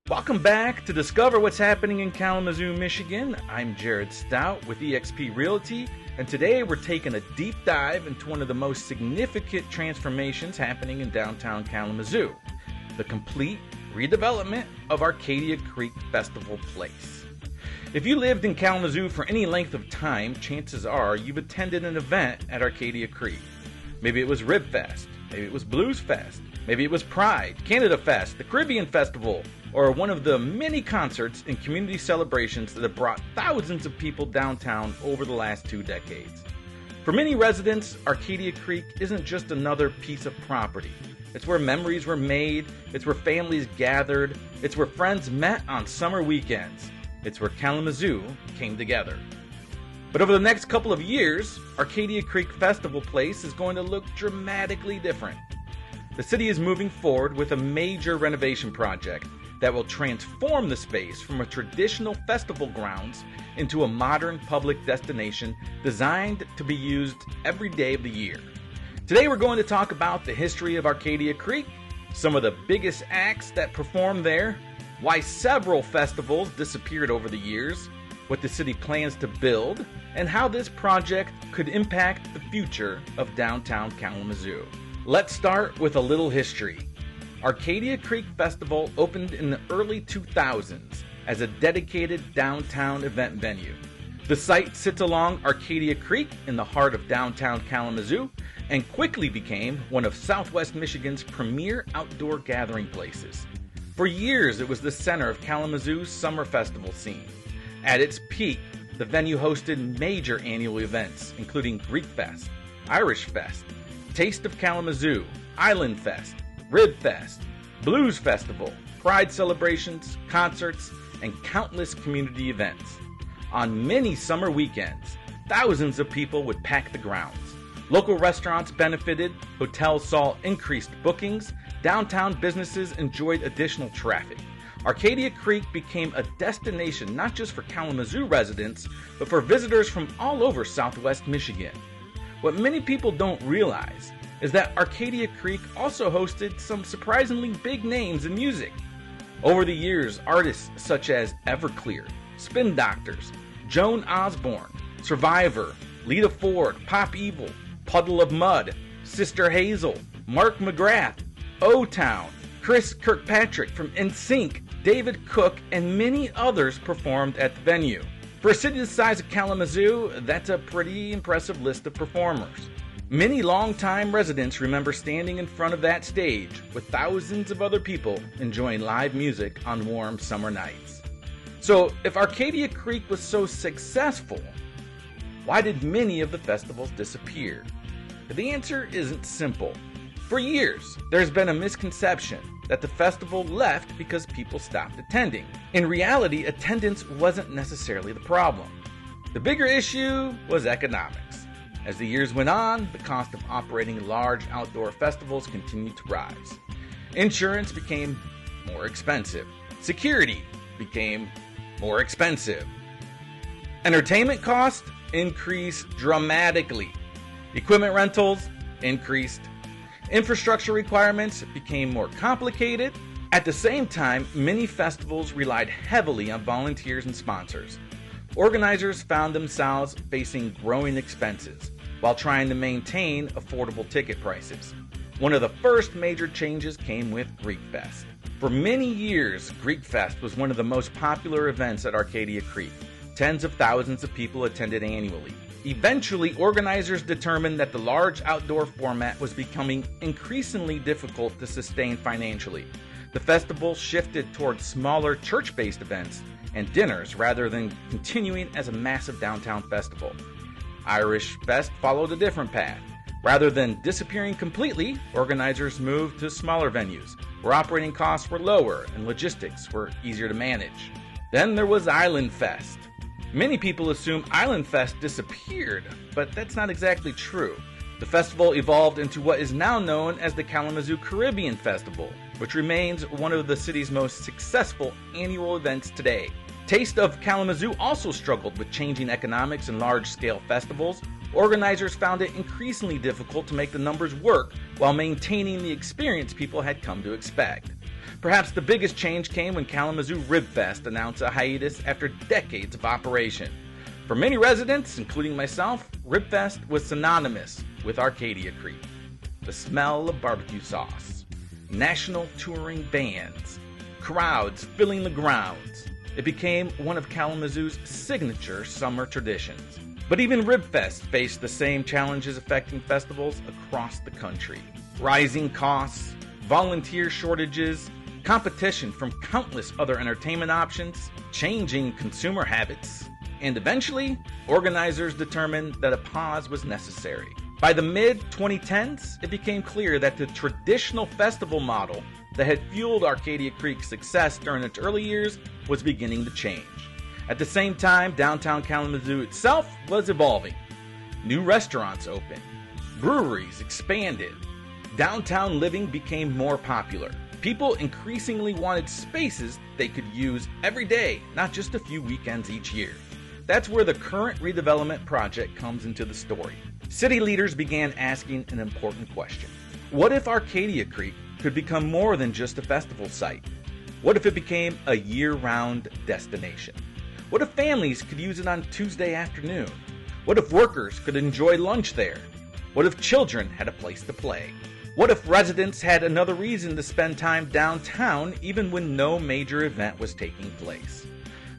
Welcome back to discover what's happening in Kalamazoo, Michigan. I'm Jared Stout with eXp Realty, and today we're taking a deep dive into one of the most significant transformations happening in downtown Kalamazoo, the complete redevelopment of Arcadia Creek Festival Place. If you lived in Kalamazoo for any length of time, chances are you've attended an event at Arcadia Creek. Maybe it was Rib Fest, maybe it was Blues Fest, maybe it was Pride, Canada Fest, the Caribbean Festival, or one of the many concerts and community celebrations that have brought thousands of people downtown over the last 2 decades. For many residents, Arcadia Creek isn't just another piece of property. It's where memories were made, it's where families gathered, it's where friends met on summer weekends. It's where Kalamazoo came together. But over the next couple of years, Arcadia Creek Festival Place is going to look dramatically different. The city is moving forward with a major renovation project that will transform the space from a traditional festival grounds into a modern public destination designed to be used every day of the year. Today we're going to talk about the history of Arcadia Creek, some of the biggest acts that perform there, why several festivals disappeared over the years, what the city plans to build, and how this project could impact the future of downtown Kalamazoo. Let's start with a little history. Arcadia Creek Festival opened in the early 2000s as a dedicated downtown event venue. The site sits along Arcadia Creek in the heart of downtown Kalamazoo and quickly became one of Southwest Michigan's premier outdoor gathering places. For years, it was the center of Kalamazoo's summer festival scene. At its peak, the venue hosted major annual events including Greek Fest, Irish Fest, Taste of Kalamazoo, Island Fest, Rib Fest, Blues Festival, Pride celebrations, concerts, and countless community events. On many summer weekends, thousands of people would pack the grounds. Local restaurants benefited, hotels saw increased bookings, downtown businesses enjoyed additional traffic. Arcadia Creek became a destination not just for Kalamazoo residents, but for visitors from all over Southwest Michigan. What many people don't realize is that Arcadia Creek also hosted some surprisingly big names in music. Over the years, artists such as Everclear, Spin Doctors, Joan Osborne, Survivor, Lita Ford, Pop Evil, Puddle of Mud, Sister Hazel, Mark McGrath, O-Town, Chris Kirkpatrick from NSYNC, David Cook, and many others performed at the venue. For a city the size of Kalamazoo, that's a pretty impressive list of performers. Many longtime residents remember standing in front of that stage with thousands of other people enjoying live music on warm summer nights. So, if Arcadia Creek was so successful, why did many of the festivals disappear? The answer isn't simple. For years, there's been a misconception that the festival left because people stopped attending. In reality, attendance wasn't necessarily the problem. The bigger issue was economics. As the years went on, the cost of operating large outdoor festivals continued to rise. Insurance became more expensive. Security became more expensive. Entertainment costs increased dramatically. Equipment rentals increased. Infrastructure requirements became more complicated. At the same time, many festivals relied heavily on volunteers and sponsors. Organizers found themselves facing growing expenses while trying to maintain affordable ticket prices. One of the first major changes came with Greek Fest. For many years, Greek Fest was one of the most popular events at Arcadia Creek. Tens of thousands of people attended annually. Eventually, organizers determined that the large outdoor format was becoming increasingly difficult to sustain financially. The festival shifted towards smaller church-based events and dinners rather than continuing as a massive downtown festival. Irish Fest followed a different path. Rather than disappearing completely, organizers moved to smaller venues, where operating costs were lower and logistics were easier to manage. Then there was Island Fest. Many people assume Island Fest disappeared, but that's not exactly true. The festival evolved into what is now known as the Kalamazoo Caribbean Festival, which remains one of the city's most successful annual events today. Taste of Kalamazoo also struggled with changing economics and large-scale festivals. Organizers found it increasingly difficult to make the numbers work while maintaining the experience people had come to expect. Perhaps the biggest change came when Kalamazoo Rib Fest announced a hiatus after decades of operation. For many residents, including myself, Rib Fest was synonymous with Arcadia Creek. The smell of barbecue sauce, national touring bands, crowds filling the grounds. It became one of Kalamazoo's signature summer traditions. But even Rib Fest faced the same challenges affecting festivals across the country. Rising costs, volunteer shortages, competition from countless other entertainment options, changing consumer habits, and eventually, organizers determined that a pause was necessary. By the mid-2010s, it became clear that the traditional festival model that had fueled Arcadia Creek's success during its early years was beginning to change. At the same time, downtown Kalamazoo itself was evolving. New restaurants opened, breweries expanded, downtown living became more popular. People increasingly wanted spaces they could use every day, not just a few weekends each year. That's where the current redevelopment project comes into the story. City leaders began asking an important question. What if Arcadia Creek could become more than just a festival site? What if it became a year-round destination? What if families could use it on Tuesday afternoon? What if workers could enjoy lunch there? What if children had a place to play? What if residents had another reason to spend time downtown even when no major event was taking place?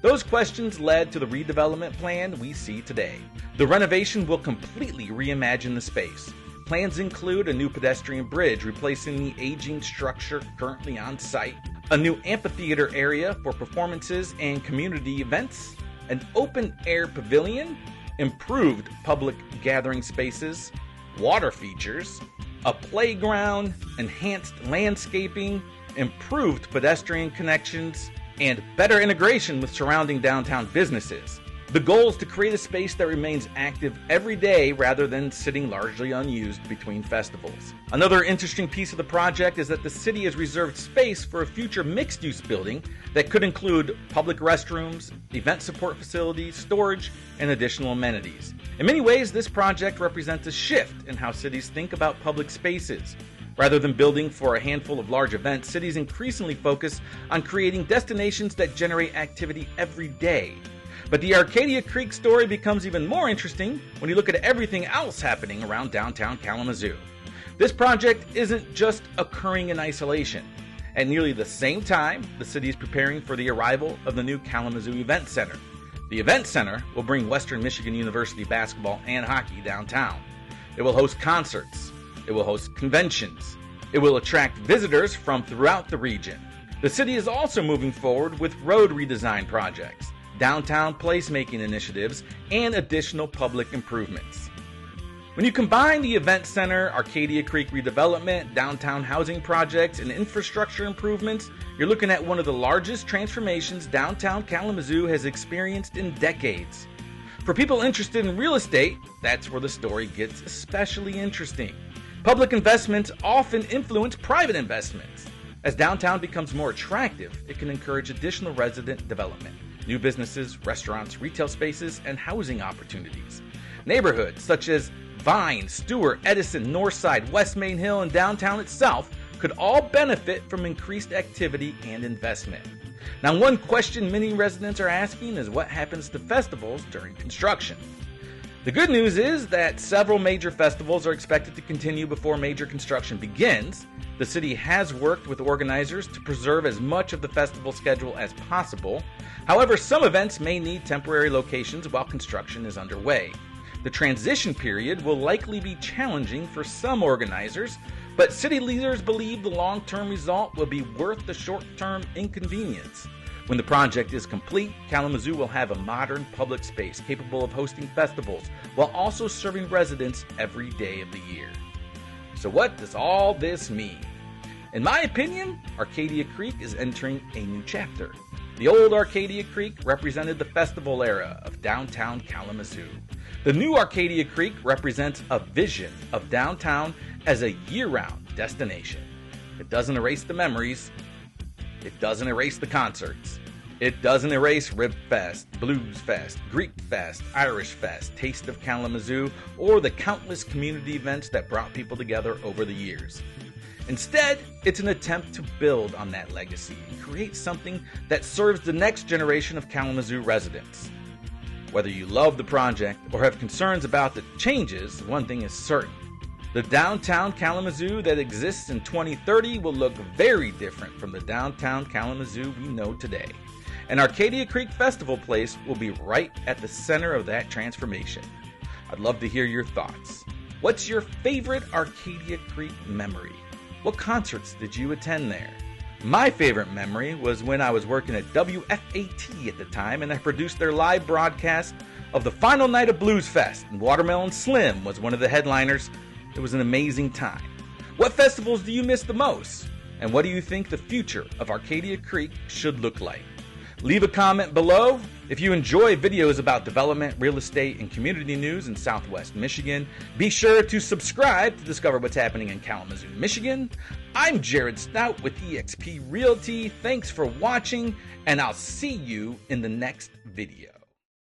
Those questions led to the redevelopment plan we see today. The renovation will completely reimagine the space. Plans include a new pedestrian bridge replacing the aging structure currently on site, a new amphitheater area for performances and community events, an open-air pavilion, improved public gathering spaces, water features, a playground, enhanced landscaping, improved pedestrian connections, and better integration with surrounding downtown businesses. The goal is to create a space that remains active every day rather than sitting largely unused between festivals. Another interesting piece of the project is that the city has reserved space for a future mixed-use building that could include public restrooms, event support facilities, storage, and additional amenities. In many ways, this project represents a shift in how cities think about public spaces. Rather than building for a handful of large events, cities increasingly focus on creating destinations that generate activity every day. But the Arcadia Creek story becomes even more interesting when you look at everything else happening around downtown Kalamazoo. This project isn't just occurring in isolation. At nearly the same time, the city is preparing for the arrival of the new Kalamazoo Event Center. The Event Center will bring Western Michigan University basketball and hockey downtown. It will host concerts. It will host conventions. It will attract visitors from throughout the region. The city is also moving forward with road redesign projects, downtown placemaking initiatives, and additional public improvements. When you combine the Event Center, Arcadia Creek redevelopment, downtown housing projects, and infrastructure improvements, you're looking at one of the largest transformations downtown Kalamazoo has experienced in decades. For people interested in real estate, that's where the story gets especially interesting. Public investments often influence private investments. As downtown becomes more attractive, it can encourage additional resident development, new businesses, restaurants, retail spaces, and housing opportunities. Neighborhoods such as Vine, Stewart, Edison, Northside, West Main Hill, and downtown itself could all benefit from increased activity and investment. Now, one question many residents are asking is what happens to festivals during construction? The good news is that several major festivals are expected to continue before major construction begins. The city has worked with organizers to preserve as much of the festival schedule as possible. However, some events may need temporary locations while construction is underway. The transition period will likely be challenging for some organizers, but city leaders believe the long-term result will be worth the short-term inconvenience. When the project is complete, Kalamazoo will have a modern public space capable of hosting festivals while also serving residents every day of the year. So what does all this mean? In my opinion, Arcadia Creek is entering a new chapter. The old Arcadia Creek represented the festival era of downtown Kalamazoo. The new Arcadia Creek represents a vision of downtown as a year-round destination. It doesn't erase the memories. It doesn't erase the concerts. It doesn't erase Rib Fest, Blues Fest, Greek Fest, Irish Fest, Taste of Kalamazoo, or the countless community events that brought people together over the years. Instead, it's an attempt to build on that legacy and create something that serves the next generation of Kalamazoo residents. Whether you love the project or have concerns about the changes, one thing is certain. The downtown Kalamazoo that exists in 2030 will look very different from the downtown Kalamazoo we know today. And Arcadia Creek Festival Place will be right at the center of that transformation. I'd love to hear your thoughts. What's your favorite Arcadia Creek memory? What concerts did you attend there? My favorite memory was when I was working at WFAT at the time and I produced their live broadcast of the final night of Blues Fest, and Watermelon Slim was one of the headliners. It was an amazing time. What festivals do you miss the most? And what do you think the future of Arcadia Creek should look like? Leave a comment below. If you enjoy videos about development, real estate, and community news in Southwest Michigan, be sure to subscribe to discover what's happening in Kalamazoo, Michigan. I'm Jared Stout with eXp Realty. Thanks for watching, and I'll see you in the next video.